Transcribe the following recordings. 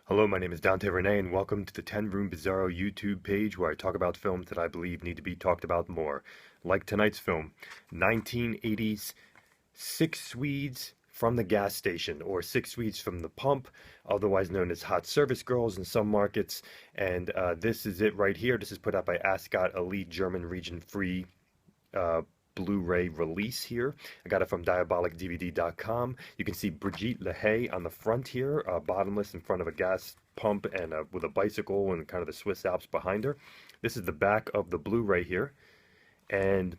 Hello, my name is Dante Renee, and welcome to the 10 Room Bizarro YouTube page where I talk about films that I believe need to be talked about more. Like tonight's film, 1980's Six Swedes from the Gas Station, or Six Swedes from the Pump, otherwise known as Hot Service Girls in some markets. And this is it right here. This is put out by Ascot Elite German Region Free uh, Blu-ray release here. I got it from diabolicdvd.com. You can see Brigitte LaHaye on the front here, bottomless in front of a gas pump and with a bicycle and kind of the Swiss Alps behind her. This is the back of the Blu-ray here. And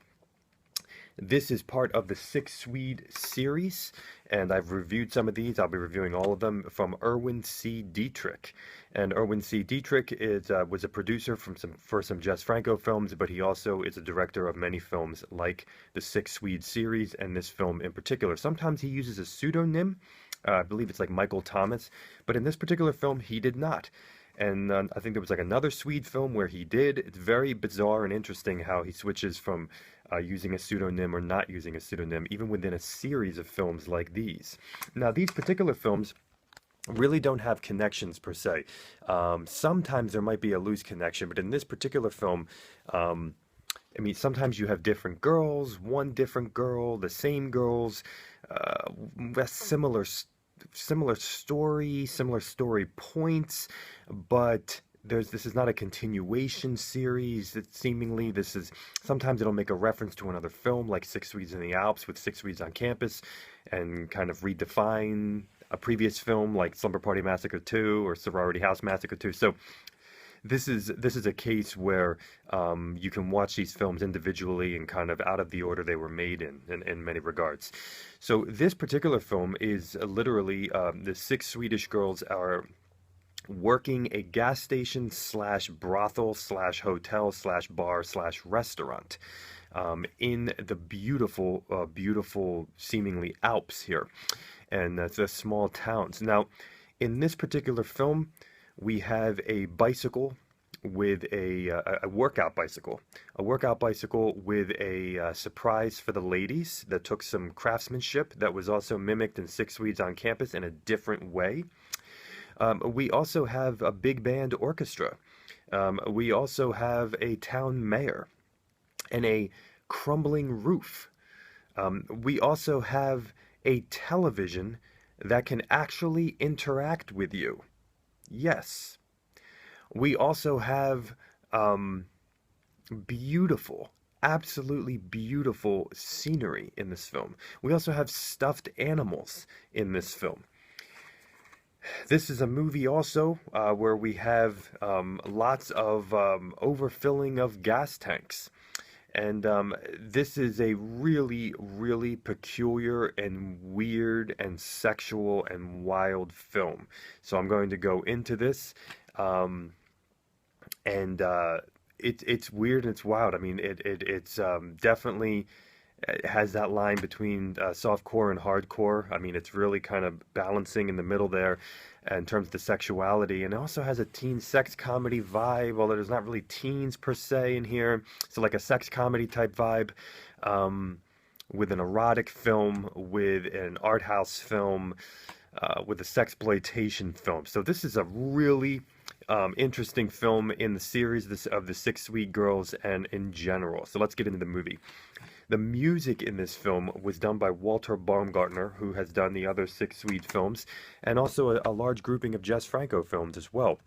this is part of the Six Swede series, and I've reviewed some of these. I'll be reviewing all of them from Erwin C. Dietrich. And Erwin C. Dietrich was a producer for some Jess Franco films, but he also is a director of many films like the Six Swede series and this film in particular. Sometimes he uses a pseudonym. I believe it's like Michael Thomas, but in this particular film, he did not. And I think there was like another Swede film where he did. It's very bizarre and interesting how he switches from using a pseudonym or not using a pseudonym, even within a series of films like these. Now, these particular films really don't have connections per se. Sometimes there might be a loose connection, but in this particular film, I mean, sometimes you have different girls, one different girl, the same girls, with similar story points, but this is not a continuation series. Seemingly sometimes it'll make a reference to another film like Six Swedes in the Alps with Six Swedes on Campus and kind of redefine a previous film like Slumber Party Massacre 2 or Sorority House Massacre 2. So this is a case where you can watch these films individually and kind of out of the order they were made in many regards. So this particular film is literally the six Swedish girls are working a gas station slash brothel slash hotel slash bar slash restaurant in the beautiful seemingly Alps here, and the small towns. Now, in this particular film, we have a bicycle with a workout bicycle with a surprise for the ladies that took some craftsmanship that was also mimicked in Six Swedes on Campus in a different way. We also have a big band orchestra. We also have a town mayor and a crumbling roof. We also have a television that can actually interact with you. Yes. We also have beautiful, absolutely beautiful scenery in this film. We also have stuffed animals in this film. This is a movie also where we have lots of overfilling of gas tanks. And this is a really, really peculiar and weird and sexual and wild film. So I'm going to go into this. It's weird and it's wild. I mean, it's definitely has that line between softcore and hardcore. I mean, it's really kind of balancing in the middle there in terms of the sexuality, and it also has a teen sex comedy vibe, although there's not really teens per se in here. So like a sex comedy type vibe, with an erotic film, with an art house film, with a sexploitation film. So this is a really interesting film in the series of the Six Swede Girls and in general. So let's get into the movie. The music in this film was done by Walter Baumgartner, who has done the other Six Swede films, and also a large grouping of Jess Franco films as well.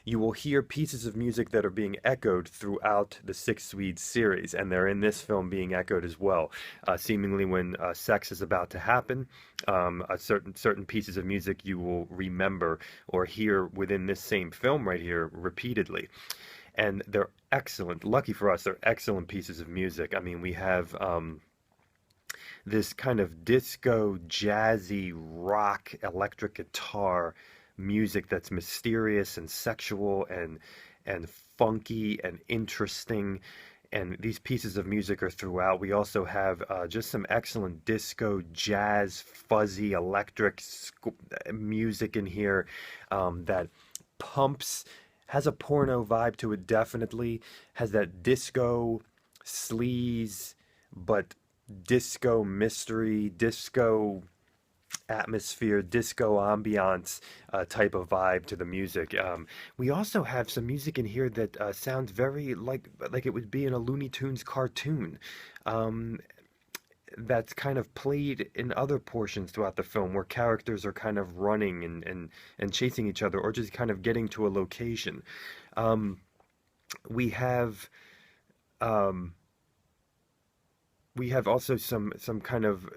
You will hear pieces of music that are being echoed throughout the Six Swedes series, and they're in this film being echoed as well. Seemingly when sex is about to happen, certain pieces of music you will remember or hear within this same film right here repeatedly. And they're excellent. Lucky for us, they're excellent pieces of music. I mean, we have this kind of disco, jazzy, rock, electric guitar music that's mysterious and sexual and funky and interesting. And these pieces of music are throughout. We also have just some excellent disco, jazz, fuzzy, electric music in here that pumps. Has a porno vibe to it, definitely. Has that disco sleaze, but disco mystery, disco atmosphere, disco ambiance type of vibe to the music. We also have some music in here that sounds very like it would be in a Looney Tunes cartoon. Um, that's kind of played in other portions throughout the film where characters are kind of running and chasing each other or just kind of getting to a location. Um, we have um, we have also some kind of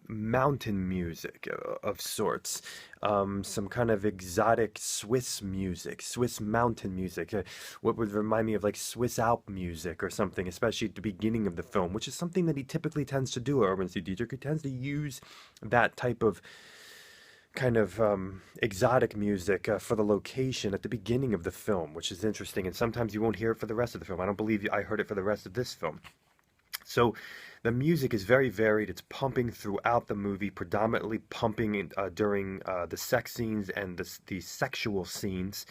mountain music of sorts, some kind of exotic Swiss music, Swiss mountain music, what would remind me of like Swiss Alp music or something, especially at the beginning of the film, which is something that he typically tends to do, Erwin C. Dietrich. He tends to use that type of kind of exotic music for the location at the beginning of the film, which is interesting, and sometimes you won't hear it for the rest of the film. I don't believe I heard it for the rest of this film. So the music is very varied. It's pumping throughout the movie, predominantly pumping during the sex scenes and the sexual scenes.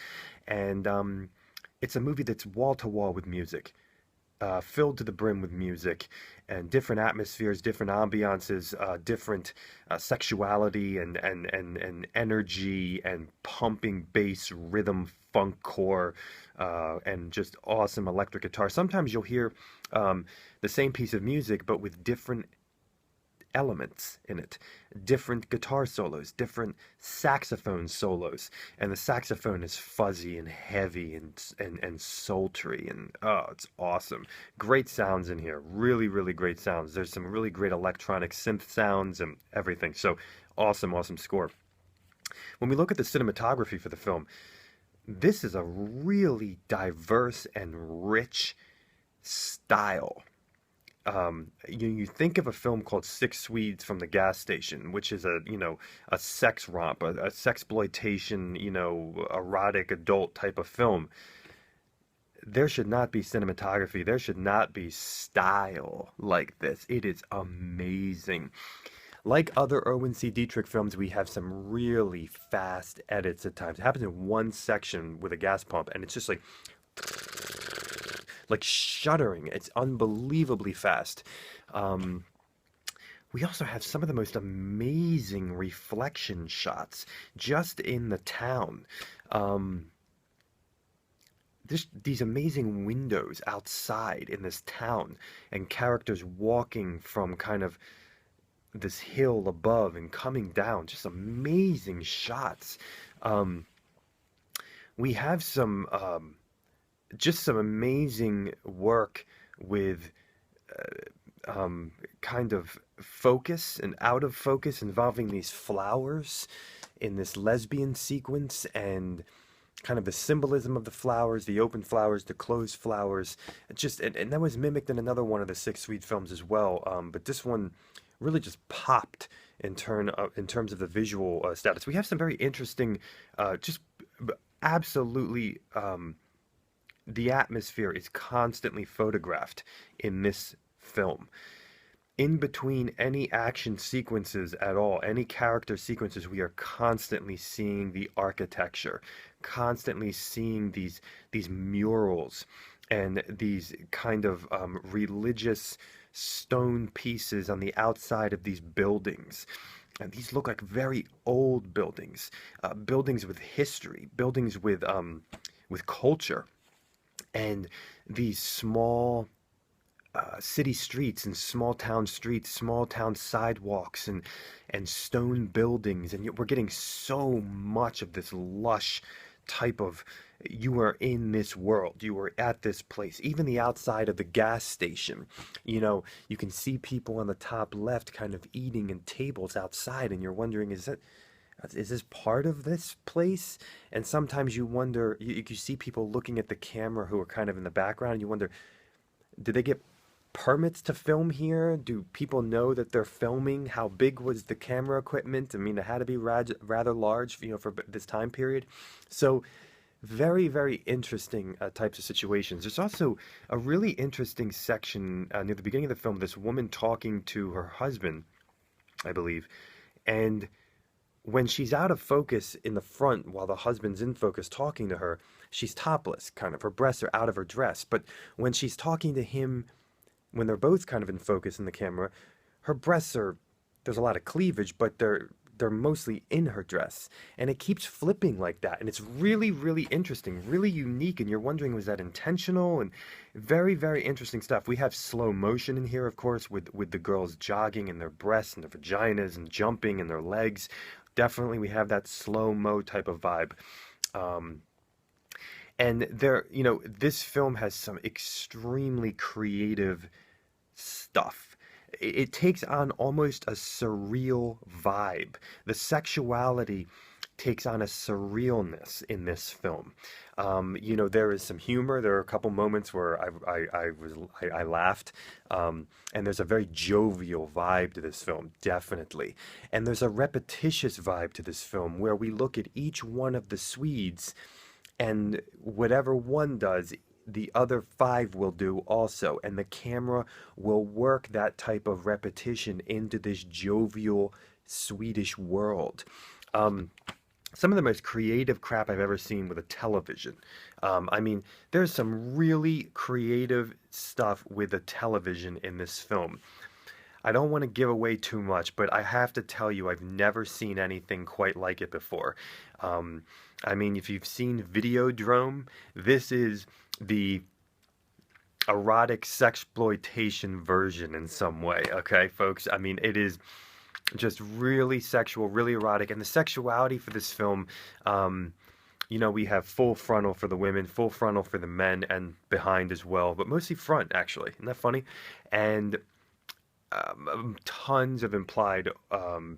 And it's a movie that's wall to wall with music, filled to the brim with music and different atmospheres, different ambiances, different sexuality and energy and pumping bass, rhythm, funk core, and just awesome electric guitar. Sometimes you'll hear the same piece of music, but with different elements in it, different guitar solos, different saxophone solos, and the saxophone is fuzzy and heavy and sultry, and oh, it's awesome. Great sounds in here, really great sounds. There's some really great electronic synth sounds and everything. So awesome score. When we look at the cinematography for the film, this is a really diverse and rich style. You think of a film called Six Swedes from the Gas Station, which is a sex romp, a sexploitation, erotic adult type of film. There should not be cinematography. There should not be style like this. It is amazing. Like other Erwin C. Dietrich films, we have some really fast edits at times. It happens in one section with a gas pump, and it's just like shuddering. It's unbelievably fast. Um, we also have some of the most amazing reflection shots just in the town. Um, these amazing windows outside in this town, and characters walking from kind of this hill above and coming down. Just amazing shots. Um, we have just some amazing work with kind of focus and out of focus involving these flowers in this lesbian sequence and kind of the symbolism of the flowers, the open flowers, the closed flowers. And that was mimicked in another one of the Six Sweet films as well. But this one really just popped in terms of the visual status. We have some very interesting, just absolutely. The atmosphere is constantly photographed in this film. In between any action sequences at all, any character sequences, we are constantly seeing the architecture, constantly seeing these murals and these kind of religious stone pieces on the outside of these buildings. And these look like very old buildings, buildings with history, buildings with culture. And these small city streets and small town streets, small town sidewalks and stone buildings, and we're getting so much of this lush type of you are in this world, you are at this place. Even the outside of the gas station, you can see people on the top left kind of eating in tables outside, and you're wondering, is this part of this place? And sometimes you wonder, you see people looking at the camera who are kind of in the background, and you wonder, did they get permits to film here? Do people know that they're filming? How big was the camera equipment? I mean, it had to be rather large, for this time period. So very interesting types of situations. There's also a really interesting section near the beginning of the film, this woman talking to her husband, I believe, and when she's out of focus in the front while the husband's in focus talking to her, she's topless, kind of. Her breasts are out of her dress. But when she's talking to him, when they're both kind of in focus in the camera, her breasts are there's a lot of cleavage, but they're mostly in her dress, and it keeps flipping like that, and it's really, really interesting, really unique, and you're wondering, was that intentional? And very, very interesting stuff. We have slow motion in here, of course, with the girls jogging and their breasts and their vaginas and jumping and their legs. Definitely, we have that slow-mo type of vibe. Um, and this film has some extremely creative stuff. It takes on almost a surreal vibe. The sexuality takes on a surrealness in this film. There is some humor. There are a couple moments where I laughed, and there's a very jovial vibe to this film, definitely. And there's a repetitious vibe to this film where we look at each one of the Swedes, and whatever one does, the other five will do also, and the camera will work that type of repetition into this jovial Swedish world. Some of the most creative crap I've ever seen with a television. I mean, there's some really creative stuff with a television in this film. I don't want to give away too much, but I have to tell you, I've never seen anything quite like it before. I mean, if you've seen Videodrome, this is the erotic sexploitation version in some way, okay, folks? I mean, it is just really sexual, really erotic, and the sexuality for this film, we have full frontal for the women, full frontal for the men, and behind as well, but mostly front, actually. Isn't that funny? And tons of implied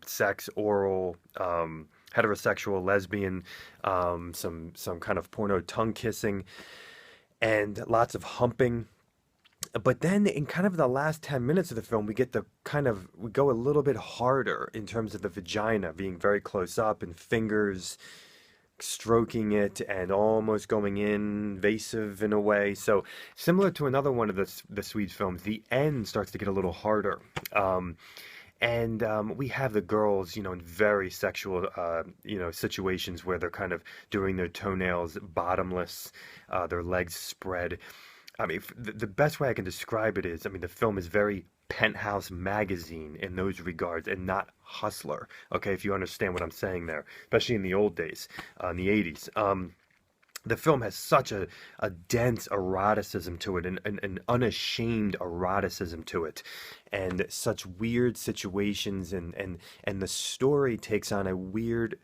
sex, oral, heterosexual, lesbian, some kind of porno tongue kissing, and lots of humping. But then in kind of the last 10 minutes of the film, we go a little bit harder in terms of the vagina being very close up and fingers stroking it and almost going invasive in a way. So similar to another one of the Swede films, the end starts to get a little harder. And we have the girls, in very sexual, situations where they're kind of doing their toenails bottomless, their legs spread. I mean, the best way I can describe it is, I mean, the film is very Penthouse magazine in those regards and not Hustler, okay, if you understand what I'm saying there, especially in the old days, in the 80s. The film has such a dense eroticism to it, an unashamed eroticism to it, and such weird situations, and the story takes on a weird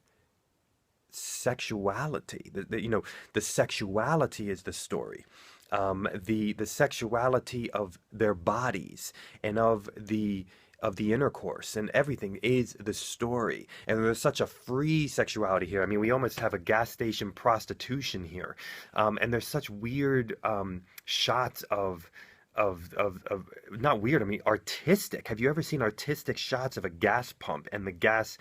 sexuality. The sexuality is the story. The sexuality of their bodies and of the intercourse and everything is the story. And there's such a free sexuality here. I mean, we almost have a gas station prostitution here. And there's such weird shots of not weird, I mean artistic. Have you ever seen artistic shots of a gas pump and the gas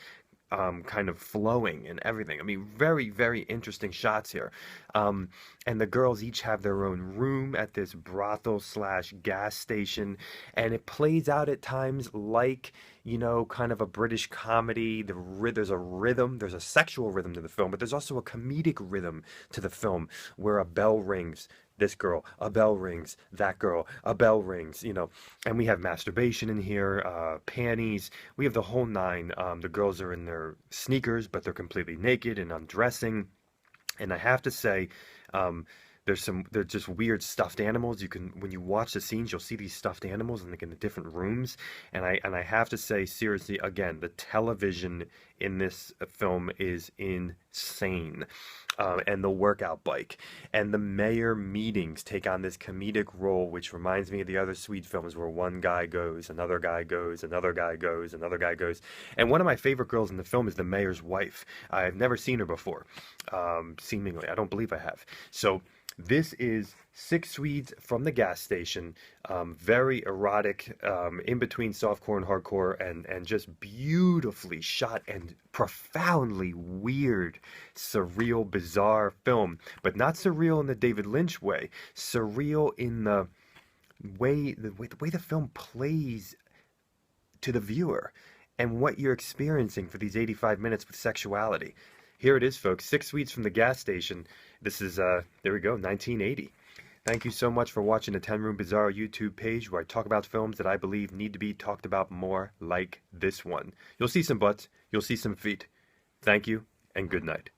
kind of flowing and everything? I mean, very, very interesting shots here. And the girls each have their own room at this brothel slash gas station, and it plays out at times like, kind of a British comedy. There's a rhythm, there's a sexual rhythm to the film, but there's also a comedic rhythm to the film where a bell rings. This girl, a bell rings, that girl, a bell rings, and we have masturbation in here, panties, we have the whole nine. The girls are in their sneakers, but they're completely naked and undressing. And I have to say, they're just weird stuffed animals. When you watch the scenes, you'll see these stuffed animals in the different rooms. And I have to say, seriously, again, the television in this film is insane. And the workout bike and the mayor meetings take on this comedic role, which reminds me of the other Swede films where one guy goes, another guy goes, another guy goes, another guy goes. And one of my favorite girls in the film is the mayor's wife. I've never seen her before, seemingly. I don't believe I have. So this is Six Swedes from the Gas Station, very erotic, in between softcore and hardcore, and just beautifully shot and profoundly weird, surreal, bizarre film. But not surreal in the David Lynch way, surreal in the way the film plays to the viewer and what you're experiencing for these 85 minutes with sexuality. Here it is, folks. Six Swedes from the Gas Station. This is, there we go, 1980. Thank you so much for watching the 10 Room Bizarro YouTube page where I talk about films that I believe need to be talked about more, like this one. You'll see some butts, you'll see some feet. Thank you, and good night.